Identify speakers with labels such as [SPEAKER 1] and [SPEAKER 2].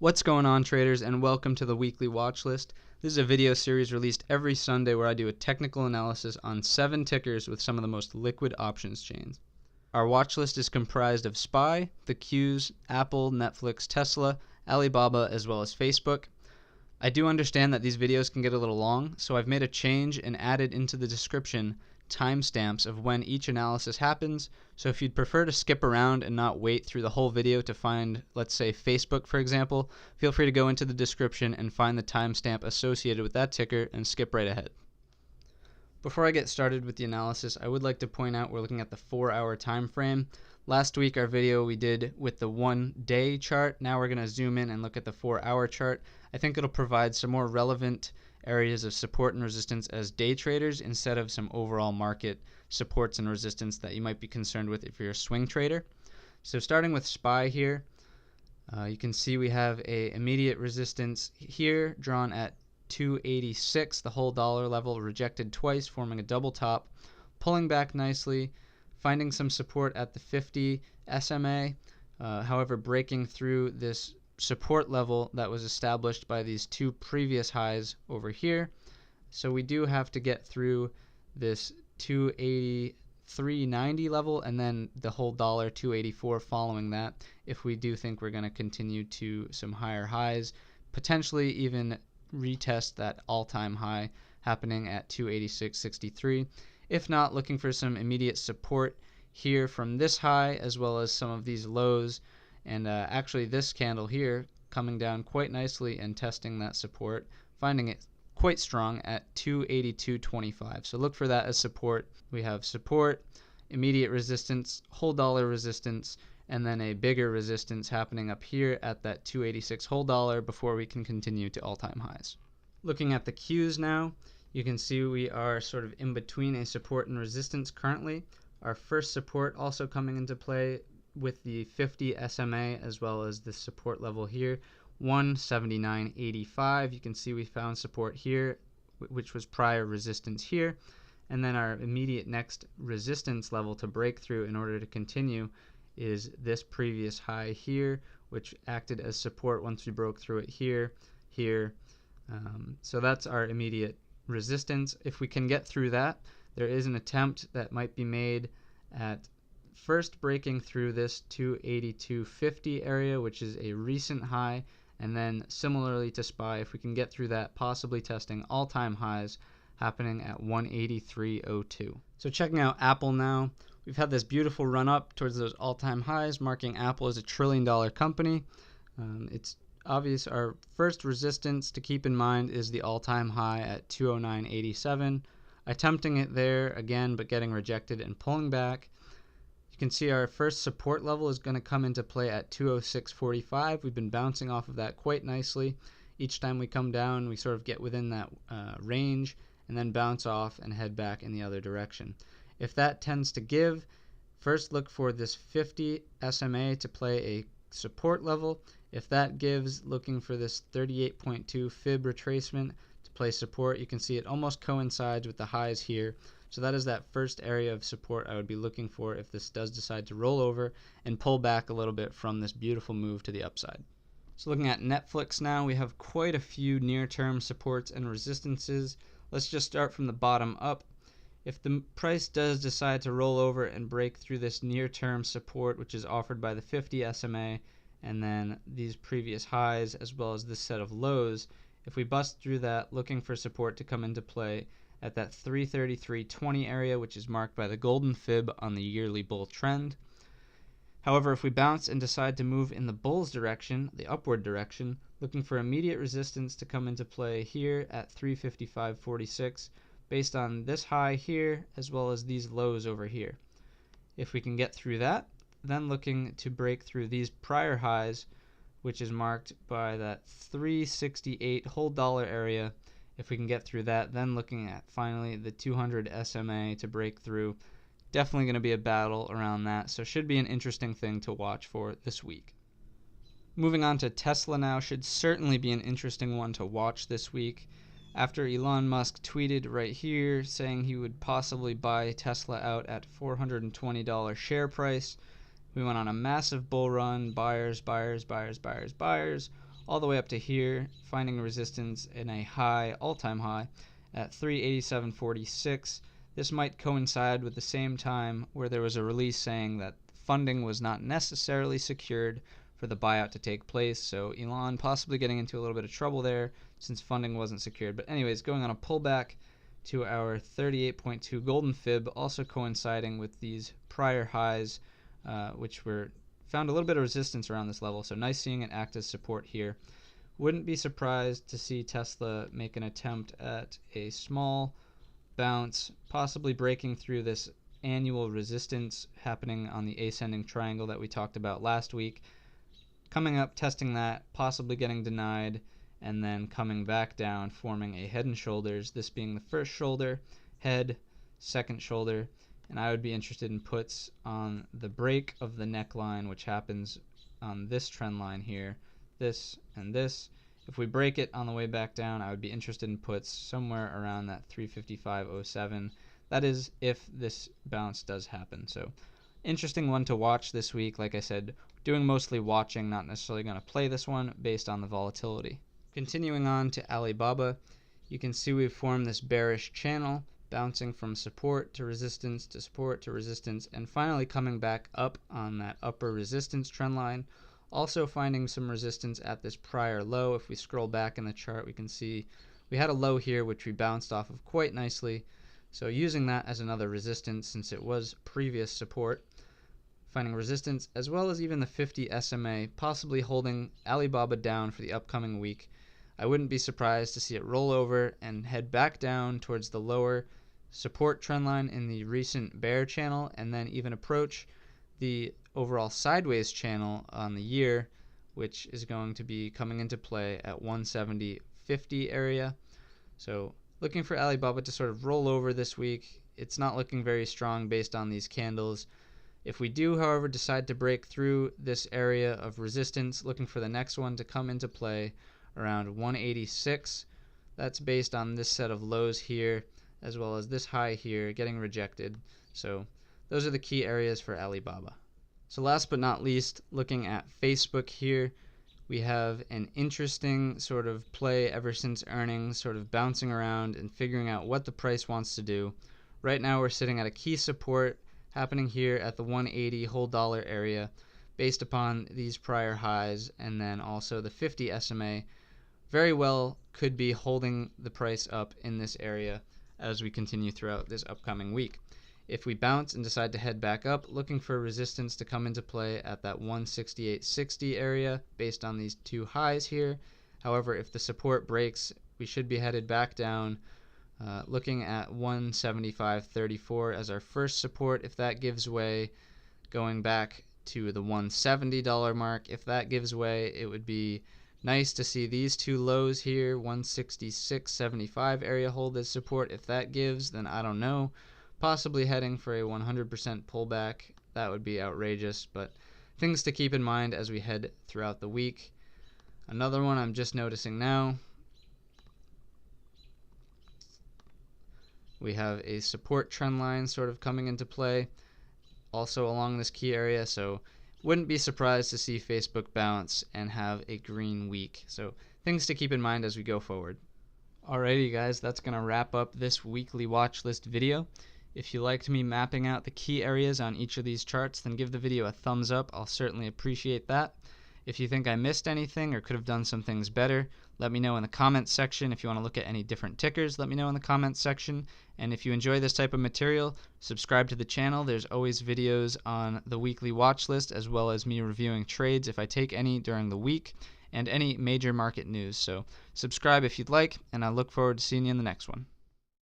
[SPEAKER 1] What's going on, traders, and welcome to the Weekly Watchlist. This is a video series released every Sunday where I do a technical analysis on 7 tickers with some of the most liquid options chains. Our watchlist is comprised of SPY, the Qs, Apple, Netflix, Tesla, Alibaba, as well as Facebook. I do understand that these videos can get a little long, so I've made a change and added into the description timestamps of when each analysis happens. So if you'd prefer to skip around and not wait through the whole video to find, let's say, Facebook, for example, feel free to go into the description and find the timestamp associated with that ticker and skip right ahead. Before I get started with the analysis, I would like to point out we're looking at the 4-hour time frame. Last week our video we did with the 1-day chart. Now we're going to zoom in and look at the 4-hour chart. I think it'll provide some more relevant areas of support and resistance as day traders instead of some overall market supports and resistance that you might be concerned with if you're a swing trader. So starting with SPY here, you can see we have a immediate resistance here drawn at 286, the whole dollar level, rejected twice, forming a double top, pulling back nicely, finding some support at the 50 SMA, however breaking through this support level that was established by these 2 previous highs over here. So we do have to get through this 283.90 level and then the whole dollar 284 following that if we do think we're going to continue to some higher highs, potentially even retest that all-time high happening at 286.63. If not, looking for some immediate support here from this high as well as some of these lows. And actually this candle here coming down quite nicely and testing that support, finding it quite strong at 282.25. So look for that as support. We have support, immediate resistance, whole dollar resistance, and then a bigger resistance happening up here at that 286 whole dollar before we can continue to all-time highs. Looking at the Qs now, you can see we are sort of in between a support and resistance currently. Our first support also coming into play with the 50 SMA as well as the support level here, 179.85. You can see we found support here, which was prior resistance here, and then our immediate next resistance level to break through in order to continue is this previous high here, which acted as support once we broke through it here. So that's our immediate resistance. If we can get through that, there is an attempt that might be made at first breaking through this 282.50 area, which is a recent high, and then similarly to SPY, if we can get through that, possibly testing all-time highs happening at 183.02. So checking out Apple now, we've had this beautiful run up towards those all-time highs, marking Apple as a $1 trillion company. It's obvious our first resistance to keep in mind is the all-time high at 209.87. Attempting it there again, but getting rejected and pulling back. You can see our first support level is going to come into play at 206.45. We've been bouncing off of that quite nicely. Each time we come down, we sort of get within that range and then bounce off and head back in the other direction. If that tends to give, first look for this 50 SMA to play a support level. If that gives, looking for this 38.2 fib retracement to play support. You can see it almost coincides with the highs here. So that is that first area of support I would be looking for if this does decide to roll over and pull back a little bit from this beautiful move to the upside. So looking at Netflix now, we have quite a few near-term supports and resistances. Let's just start from the bottom up. If the price does decide to roll over and break through this near-term support, which is offered by the 50 SMA, and then these previous highs as well as this set of lows, if we bust through that, looking for support to come into play at that 333.20 area, which is marked by the golden fib on the yearly bull trend. However, if we bounce and decide to move in the bull's direction, the upward direction, looking for immediate resistance to come into play here at 355.46 based on this high here as well as these lows over here. If we can get through that, then looking to break through these prior highs, which is marked by that 368 whole dollar area. If we can get through that, then looking at finally the 200 SMA to break through. Definitely going to be a battle around that, so should be an interesting thing to watch for this week. Moving on to Tesla now, should certainly be an interesting one to watch this week. After Elon Musk tweeted right here saying he would possibly buy Tesla out at $420 share price, we went on a massive bull run, buyers, all the way up to here, finding resistance in a high, all-time high, at 387.46. This might coincide with the same time where there was a release saying that funding was not necessarily secured for the buyout to take place, so Elon possibly getting into a little bit of trouble there since funding wasn't secured. But anyways, going on a pullback to our 38.2 golden fib, also coinciding with these prior highs, which were found a little bit of resistance around this level, so nice seeing it act as support here. Wouldn't be surprised to see Tesla make an attempt at a small bounce, possibly breaking through this annual resistance happening on the ascending triangle that we talked about last week, coming up, testing that, possibly getting denied, and then coming back down, forming a head and shoulders, this being the first shoulder, head, second shoulder, and I would be interested in puts on the break of the neckline, which happens on this trend line here, this and this. If we break it on the way back down, I would be interested in puts somewhere around that 355.07. That is if this bounce does happen. So interesting one to watch this week. Like I said, doing mostly watching, not necessarily going to play this one based on the volatility. Continuing on to Alibaba, you can see we've formed this bearish channel, bouncing from support to resistance to support to resistance, and finally coming back up on that upper resistance trend line. Also finding some resistance at this prior low. If we scroll back in the chart, we can see we had a low here which we bounced off of quite nicely. So using that as another resistance since it was previous support. Finding resistance as well as even the 50 SMA, possibly holding Alibaba down for the upcoming week. I wouldn't be surprised to see it roll over and head back down towards the lower support trend line in the recent bear channel, and then even approach the overall sideways channel on the year, which is going to be coming into play at 170.50 area. So looking for Alibaba to sort of roll over this week. It's not looking very strong based on these candles. If we do, however, decide to break through this area of resistance, looking for the next one to come into play around 186. That's based on this set of lows here, as well as this high here getting rejected. So those are the key areas for Alibaba. So last but not least, looking at Facebook here, we have an interesting sort of play ever since earnings, sort of bouncing around and figuring out what the price wants to do. Right now we're sitting at a key support happening here at the 180 whole dollar area based upon these prior highs, and then also the 50 SMA very well could be holding the price up in this area as we continue throughout this upcoming week. If we bounce and decide to head back up, looking for resistance to come into play at that 168.60 area based on these two highs here. However, if the support breaks, we should be headed back down, looking at 175.34 as our first support. If that gives way, going back to the $170 mark. If that gives way, it would be nice to see these two lows here, 166.75 area hold as support. If that gives, then I don't know. Possibly heading for a 100% pullback. That would be outrageous, but things to keep in mind as we head throughout the week. Another one I'm just noticing now. We have a support trend line sort of coming into play also along this key area, so wouldn't be surprised to see Facebook bounce and have a green week. So things to keep in mind as we go forward. Alrighty guys, that's going to wrap up this weekly watch list video. If you liked me mapping out the key areas on each of these charts, then give the video a thumbs up. I'll certainly appreciate that. If you think I missed anything or could have done some things better, let me know in the comments section. If you want to look at any different tickers, let me know in the comments section. And if you enjoy this type of material, subscribe to the channel. There's always videos on the weekly watch list, as well as me reviewing trades if I take any during the week, and any major market news. So subscribe if you'd like, and I look forward to seeing you in the next one.